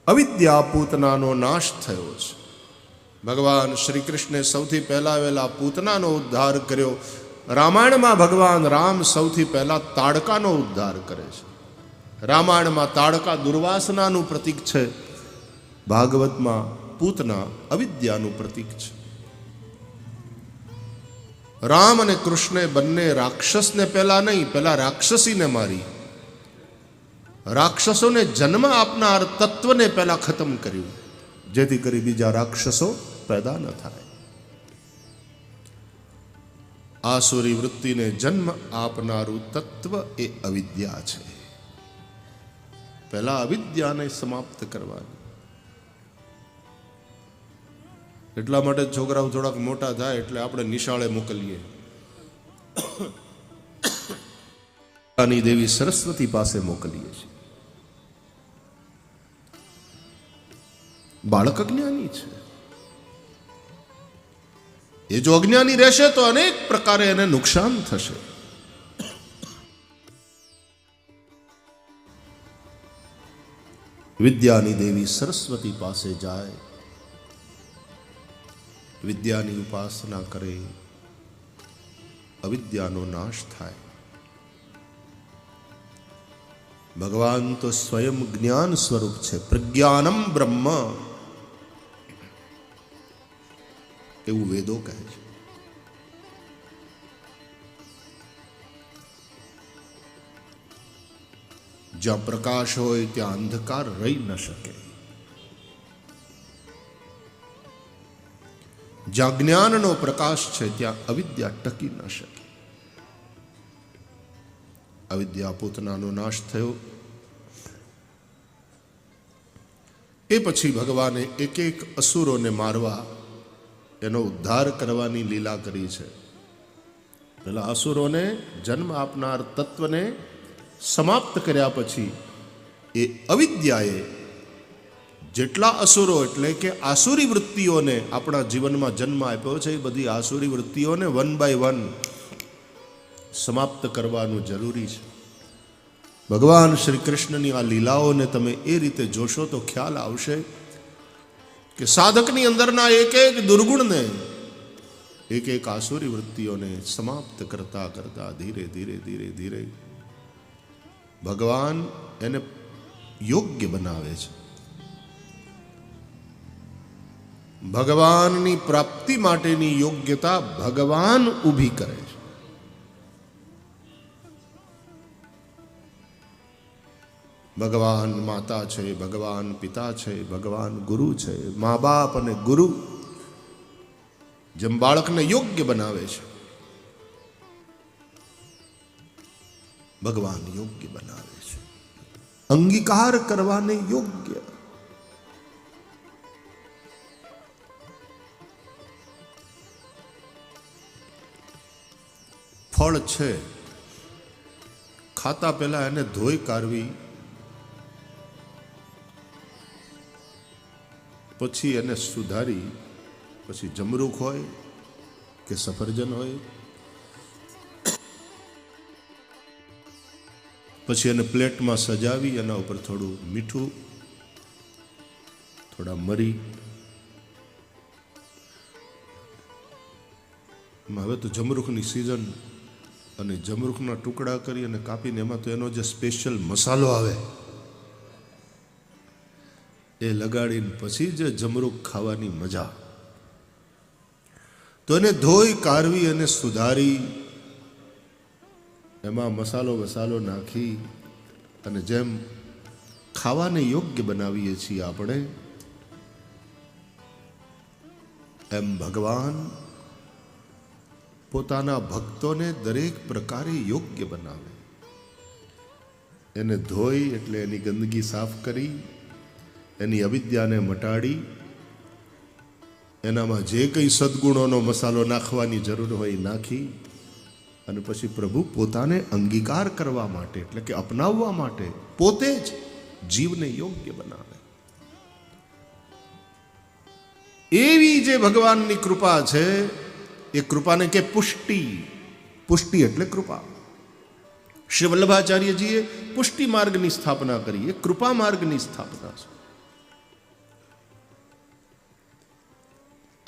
અવિદ્યા પૂતનાનો નાશ થયો છે. ભગવાન શ્રી કૃષ્ણે સૌથી પહેલા વહેલા પૂતનાનો ઉદ્ધાર કર્યો. રામાયણમાં ભગવાન રામ સૌથી પહેલા તાડકાનો ઉદ્ધાર કરે છે. રામાયણમાં તાડકા દુર્વાસનાનું પ્રતીક છે, ભાગવતમાં પૂતના અવિદ્યાનું પ્રતીક છે. રામ અને કૃષ્ણે બંને રાક્ષસને પહેલા નહીં, પહેલા રાક્ષસીને મારી, રાક્ષસોને જન્મ આપનાર તત્વને પહેલા ખતમ કર્યું, જેથી કરી બીજા રાક્ષસો પેદા ન થાય. આસુરી વૃત્તિને જન્મ આપનારું તત્વ એ અવિદ્યા છે. પહેલા અવિદ્યાને સમાપ્ત કરવાની. એટલા માટે છોકરાઓ થોડાક મોટા થાય એટલે આપણે નિશાળે મોકલીએ. દેવી સરસ્વતી પાસે મોકલીએ છીએ. બાળક અજ્ઞાની છે. એ જો અજ્ઞાની રહેશે તો અનેક પ્રકારે એને નુકસાન થશે. વિદ્યાની દેવી સરસ્વતી પાસે જાય, વિદ્યાની ઉપાસના કરે, અવિદ્યાનો નાશ થાય. ભગવાન તો સ્વયં જ્ઞાન સ્વરૂપ છે. પ્રજ્ઞાનમ બ્રહ્મ એવું વેદો કહે છે. જ્યાં પ્રકાશ હોય ત્યાં અંધકાર રહી ન શકે. જ્યાં જ્ઞાનનો પ્રકાશ છે ત્યાં અવિદ્યા ટકી ન શકે. અવિદ્યા પૂતનાનો નાશ થયો. એ પછી ભગવાને એક એક અસુરોને મારવા, એનો ઉદ્ધાર કરવાની લીલા કરી છે. પેલા અસુરોને જન્મ આપનાર તત્વને સમાપ્ત કર્યા પછી એ અવિદ્યાએ જેટલા અસુરો એટલે કે આસુરી વૃત્તિઓને આપણા જીવનમાં જન્મ આપ્યો છે, એ બધી આસુરી વૃત્તિઓને વન બાય વન સમાપ્ત કરવાનું જરૂરી છે. ભગવાન શ્રી કૃષ્ણની આ લીલાઓને તમે એ રીતે જોશો તો ખ્યાલ આવશે કે સાધકની અંદરના એક એક દુર્ગુણને, એક એક આસુરી વૃત્તિઓને સમાપ્ત કરતા કરતા ધીરે ધીરે ધીરે ધીરે ભગવાન એને યોગ્ય બનાવે છે. ભગવાનની પ્રાપ્તિ માટેની યોગ્યતા ભગવાન ઊભી કરે છે. ભગવાન માતા છે, ભગવાન પિતા છે, ભગવાન ગુરુ છે. મા બાપ અને ગુરુ જેમ બાળકને યોગ્ય બનાવે છે, ભગવાન યોગ્ય બનાવે છે. અંગીકાર કરવાને યોગ્ય. ફળ છે, ખાતા પહેલા એને ધોઈ કાઢવી, પછી એને સુધારી, પછી જમરૂખ હોય કે સફરજન હોય, પછી એને પ્લેટમાં સજાવી, એના ઉપર થોડું મીઠું, થોડા મરી. હવે તો જમરૂખની સિઝન, અને જમરૂખના ટુકડા કરી અને કાપીને એમાં તો એનો જે સ્પેશિયલ મસાલો આવે એ લગાડીને પછી જે જમરૂખ ખાવાની મજા. તો એને ધોઈ કાઢવી અને સુધારી, એમાં મસાલો નાખી અને જેમ ખાવાને યોગ્ય બનાવીએ છીએ આપણે, એમ ભગવાન પોતાના ભક્તોને દરેક પ્રકારે યોગ્ય બનાવે. એને ધોઈ એટલે એની ગંદકી સાફ કરી, એની અવિદ્યાને મટાડી, એનામાં જે કંઈ સદગુણોનો મસાલો નાખવાની જરૂર હોય નાખી, અને પછી પ્રભુ પોતાને અંગીકાર કરવા માટે એટલે કે અપનાવવા માટે પોતે જ જીવને યોગ્ય બનાવે. એવી જે ભગવાનની કૃપા છે, એ કૃપાને કે પુષ્ટિ. પુષ્ટિ એટલે કૃપા. શ્રી વલ્લભાચાર્યજીએ પુષ્ટિ માર્ગની સ્થાપના કરી, એ કૃપા માર્ગની સ્થાપના છે.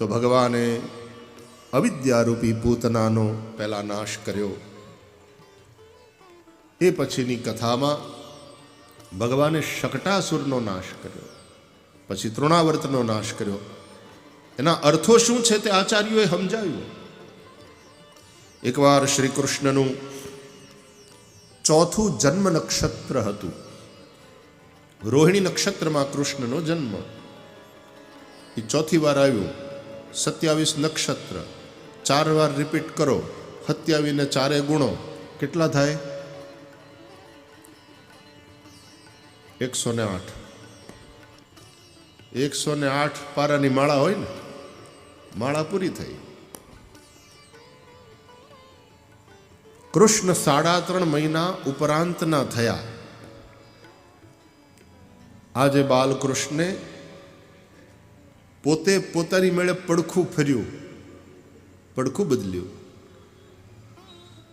તો ભગવાને અવિદ્યારૂપી પૂતનાનો પહેલા નાશ કર્યો. એ પછીની કથામાં ભગવાને શકટાસુરનો નાશ કર્યો, પછી તૃણાવર્તનો નાશ કર્યો. એના અર્થો શું છે તે આચાર્યોએ સમજાવ્યું. એકવાર શ્રી કૃષ્ણનું ચોથું જન્મ નક્ષત્ર હતું. રોહિણી નક્ષત્રમાં કૃષ્ણનો જન્મ. એ ચોથી વાર આવ્યું. 27 નક્ષત્ર 4 વાર રિપીટ કરો, 27 ને 4 ગુણો, કેટલા થાય? 108. 108 પારાની માળા હોય ને, માળા પૂરી થઈ. કૃષ્ણ 3.5 મહિના ઉપરાંતના થયા. આજે બાલકૃષ્ણે પોતે પોતાની મેળે પડખું ફર્યું, પડખું બદલ્યું.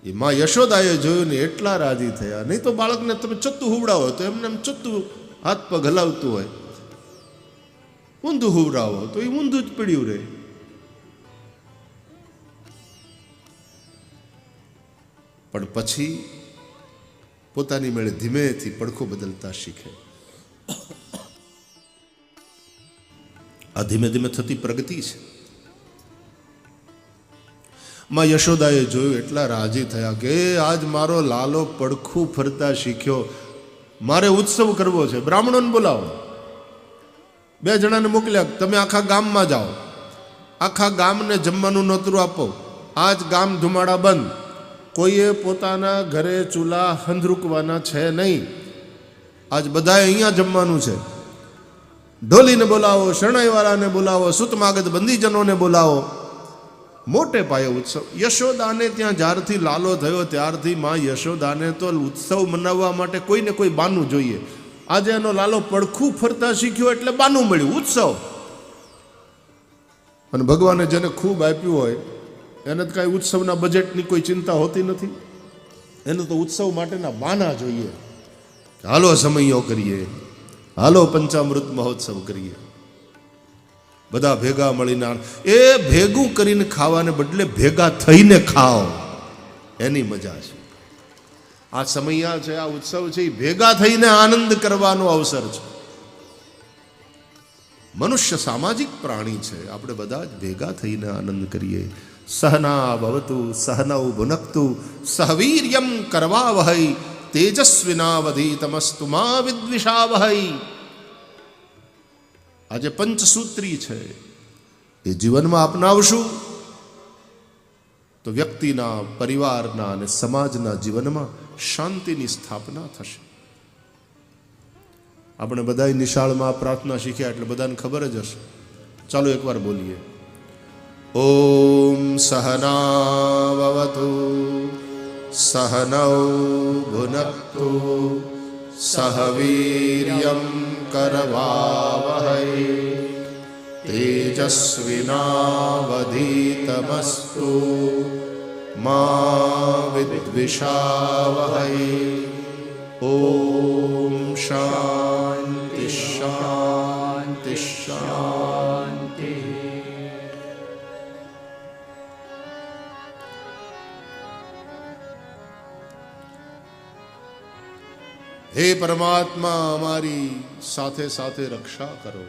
એ માં યશોદાએ જોયું ને એટલા રાજી થયા. નહીં તો બાળકને તમે ચત્તું હુવડાવો તો એમને એમ ચત્તું હાથ પગ હલાવતું હોય, ઊંધું હુવડાવો તો એ ઊંધું જ પડ્યું રહે. પણ પછી પોતાની મેળે ધીમેથી પડખું બદલતા શીખે. આ ધીમે ધીમે થતી પ્રગતિ છે. માં યશોદાએ જોયું એટલા રાજી થયા કે આજ મારો લાલો પડખું ફરતા શીખ્યો, મારે ઉત્સવ કરવો છે. બ્રાહ્મણોને બોલાવો. 2 જણાને મોકલ્યા, તમે આખા ગામમાં જાઓ, આખા ગામને જમવાનું નોતરું આપો. આજ ગામ ધુમાડા બંધ, કોઈએ પોતાના ઘરે ચૂલા હંધરૂકવાના છે નહીં. આજ બધાએ અહીંયા જમવાનું છે. ઢોલીને બોલાવો, શરણાઈવાળાને બોલાવો, સુતમાગત બંદીજનોને બોલાવો. મોટે પાયે ઉત્સવ. યશોદાને ત્યાં જ્યારથી લાલો થયો ત્યારથી માં યશોદાને તો ઉત્સવ મનાવવા માટે કોઈને કોઈ બાનું જોઈએ. આજે એનો લાલો પડખું ફરતા શીખ્યો એટલે બાનું મળ્યું, ઉત્સવ. અને ભગવાને જેને ખૂબ આપ્યું હોય એને તો કાંઈ ઉત્સવના બજેટની કોઈ ચિંતા હોતી નથી. એને તો ઉત્સવ માટેના બાના જોઈએ. હાલો સમયો કરીએ, હાલો પંચામૃત મહોત્સવ કરીએ, બધા ભેગા મળીને. એ ભેગું કરીને ખાવાને બદલે ભેગા થઈને ખાઓ, એની મજા છે. આ સમયા છે, આ ઉત્સવ છે, એ ભેગા થઈને આનંદ કરવાનો અવસર છે. મનુષ્ય સામાજિક પ્રાણી છે. આપણે બધા જ ભેગા થઈને આનંદ કરીએ. સહના ભવતુ સહનૌ ભુનક્તુ સહવીર્યમ કરવાવહૈ તેજસ્વિનાવધીતમસ્તુ મા વિદ્વિષાવહૈ. આજે પંચસૂત્રી છે, એ જીવનમાં અપનાવશું તો વ્યક્તિના, પરિવારના અને સમાજના જીવનમાં શાંતિની સ્થાપના થશે. આપણે બધા નિશાળમાં પ્રાર્થના શીખ્યા એટલે બધાને ખબર જ હશે. ચાલો એકવાર બોલીએ. ઓમ સહનાવવતુ સહનૌ ભુનક્તુ સહવીર્યમ કરવાવહૈ તેજસ્વિનાવધીતમસ્તુ મા વિદ્વિષાવહૈ. ઓમ શાંતિ શાંતિ શાંતિ. હે પરમાત્મા, અમારી સાથે સાથે રક્ષા કરો.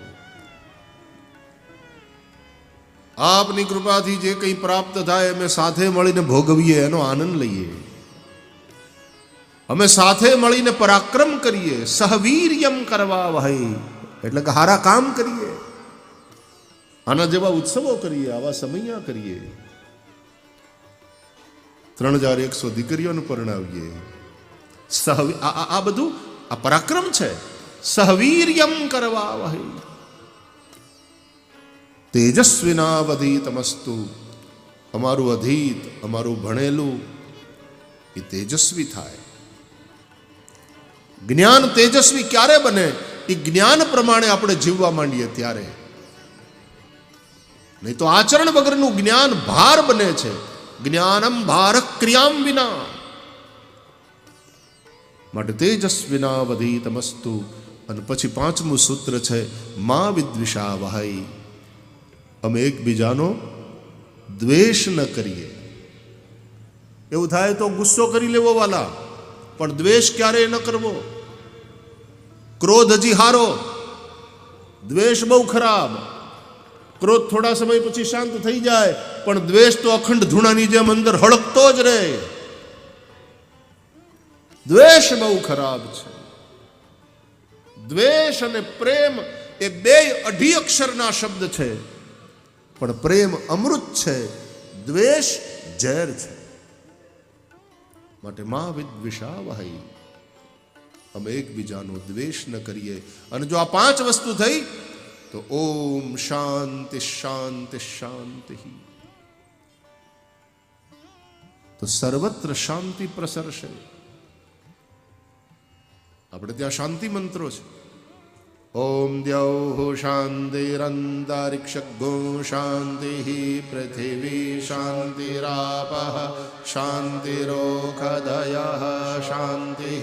આપની કૃપાથી જે કંઈ પ્રાપ્ત થાય અમે સાથે મળીને ભોગવીએ, એનો આનંદ લઈએ. અમે સાથે મળીને પરાક્રમ કરીએ. સહવીર્યમ કરવાવહૈ એટલે કે હારા કામ કરીએ. આના જેવા ઉત્સવો કરીએ, આવા સમયા કરીએ. 3100 દીકરીઓને પરણાવીએ. આ બધું આ પરાક્રમ છે. સહવીર્યમ કરવાવહૈ તેજસ્વિનાવધીતમસ્તુ. અમારું અધીત, અમારું ભણેલું એ તેજસ્વી થાય. જ્ઞાન તેજસ્વી ક્યારે બને? એ જ્ઞાન પ્રમાણે આપણે જીવવા માંડીએ ત્યારે. નહીં તો આચરણ વગરનું જ્ઞાન ભાર બને છે. જ્ઞાનમ ભાર ક્રિયામ વિના. માટે તેજસ્વિનાવધીતમસ્તુ. અને પછી 5મું સૂત્ર છે મા વિદ્વિષાવહૈ. અમે એકબીજાનો દ્વેષ ન કરીએ. એવું થાય તો ગુસ્સો કરી લેવો વાલા, પણ દ્વેષ ક્યારેય ન કરવો. ક્રોધ હજી હારો, દ્વેષ બહુ ખરાબ. ક્રોધ થોડા સમય પછી શાંત થઈ જાય, પણ દ્વેષ તો અખંડ ધૂણાની જેમ અંદર હળકતો જ રહે. દ્વેષ બહુ ખરાબ છે. દ્વેષ અને પ્રેમ એ બે અઢી અક્ષરના શબ્દ છે, પણ પ્રેમ અમૃત છે, દ્વેષ ઝેર છે. માટે મા વિદ્વિષાવહૈ, અમે એકબીજાનો દ્વેષ ન કરીએ. અને જો આ પાંચ વસ્તુ થઈ તો ઓમ શાંતિ શાંતિ શાંતિ, તો સર્વત્ર શાંતિ પ્રસરશે. આપણે ત્યાં શાંતિ મંત્રો છે. ઓમ દ્યૌ શાંતિરંતરિક્ષગો શાંતિ, પૃથિવી શાંતિરાપઃ શાંતિરોષધયઃ શાંતિ,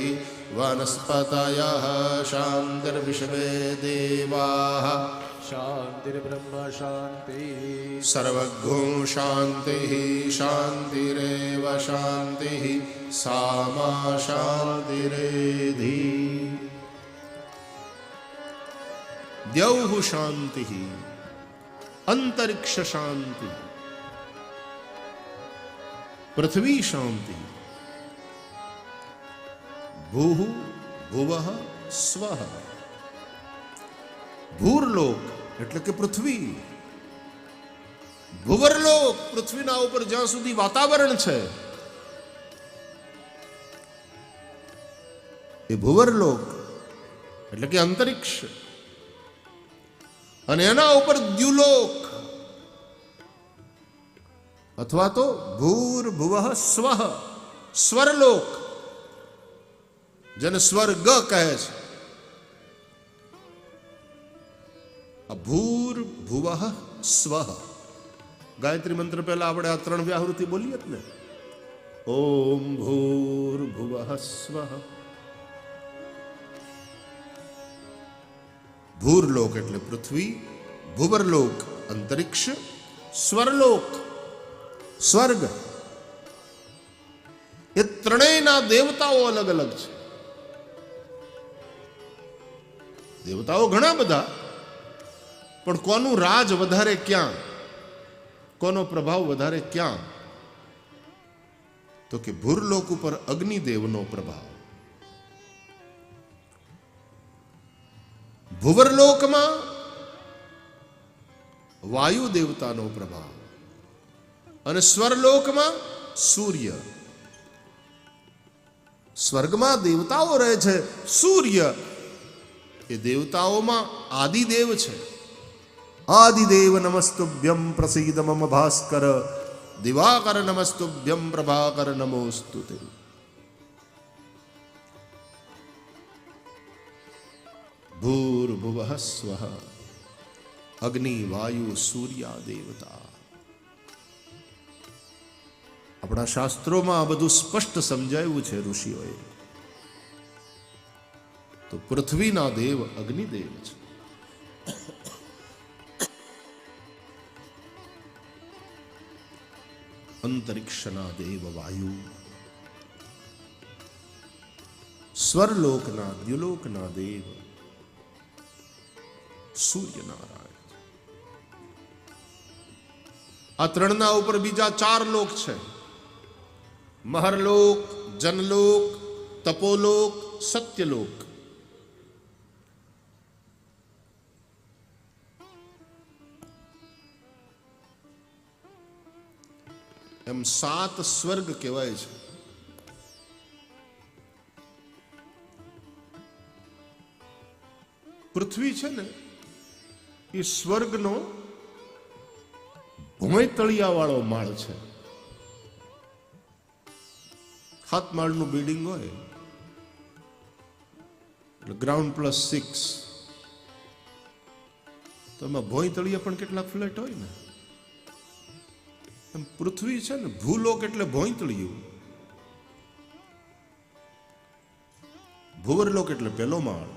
વનસ્પતયઃ શાંતિર્વિશ્વે દેવાઃ શાંતિર્બ્રહ્મ શાંતિ, સર્વગો શાંતિ શાંતિરેવ શાંતિ, સામા શાંતિરેધિ. દ્યૌ શાંતિ, અંતરિક્ષ શાંતિ, પૃથ્વી શાંતિ, ભૂઃ ભુવઃ સ્વઃ. ભૂર્લોક એટલે કે પૃથ્વી, ભુવરલોક પૃથ્વીના ઉપર જ્યાં સુધી વાતાવરણ છે એ ભુવરલોક એટલે કે અંતરિક્ષ. અને એના ઉપર દ્યુલોક અથવા તો ભૂર્ભુવઃ સ્વઃ, સ્વરલોક, જેને સ્વર્ગ કહે છે. ભૂર્ભુવઃ સ્વઃ. ગાયત્રી મંત્ર પહેલા આપણે આ ત્રણ વ્યાહૃતિ બોલીએ ને. ઓમ ભૂર્ભુવઃ સ્વઃ. ભૂર્લોક એટલે પૃથ્વી, ભુવરલોક અંતરિક્ષ, સ્વરલોક સ્વર્ગ. એ ત્રણેયના દેવતાઓ અલગ અલગ છે. દેવતાઓ ઘણા બધા, પણ કોનું રાજ વધારે ક્યાં, કોનો પ્રભાવ વધારે ક્યાં, તો કે ભૂર્લોક ઉપર અગ્નિદેવનો પ્રભાવ, ભુવરલોકમાં વાયુ દેવતાનો પ્રભાવ અને સ્વરલોકમાં સૂર્ય. સ્વર્ગમાં દેવતાઓ રહે છે. સૂર્ય એ દેવતાઓમાં આદિદેવ છે. આદિદેવ નમસ્તુભ્યમ પ્રસીદ મમ ભાસ્કર, દિવાકર નમસ્તુભ્યમ પ્રભાકર નમોસ્તુતે. ભૂર્ભુવઃ સ્વઃ, અગ્નિ વાયુ સૂર્યા દેવતા. આપણા શાસ્ત્રોમાં આ બધું સ્પષ્ટ સમજાયું છે ઋષિઓએ. તો પૃથ્વીના દેવ અગ્નિદેવ છે, અંતરિક્ષના દેવ વાયુ, સ્વરલોકના દ્યુલોકના દેવ સૂર્યનારાયણ. આ ત્રણના ઉપર બીજા ચાર લોક છે. મહરલોક, જનલોક, તપોલોક, સત્યલોક. એમ 7 સ્વર્ગ કહેવાય છે. પૃથ્વી છે ને એ સ્વર્ગનો ભોંયતળિયા વાળો માળ છે. 7 માળનું બિલ્ડિંગ હોય એટલે ગ્રાઉન્ડ +6, તો એમાં ભોંયતળિયા પણ કેટલાક ફ્લેટ હોય ને. એમ પૃથ્વી છે ને ભૂલોક એટલે ભોંયતળિયું, ભુવરલોક એટલે પહેલો માળ,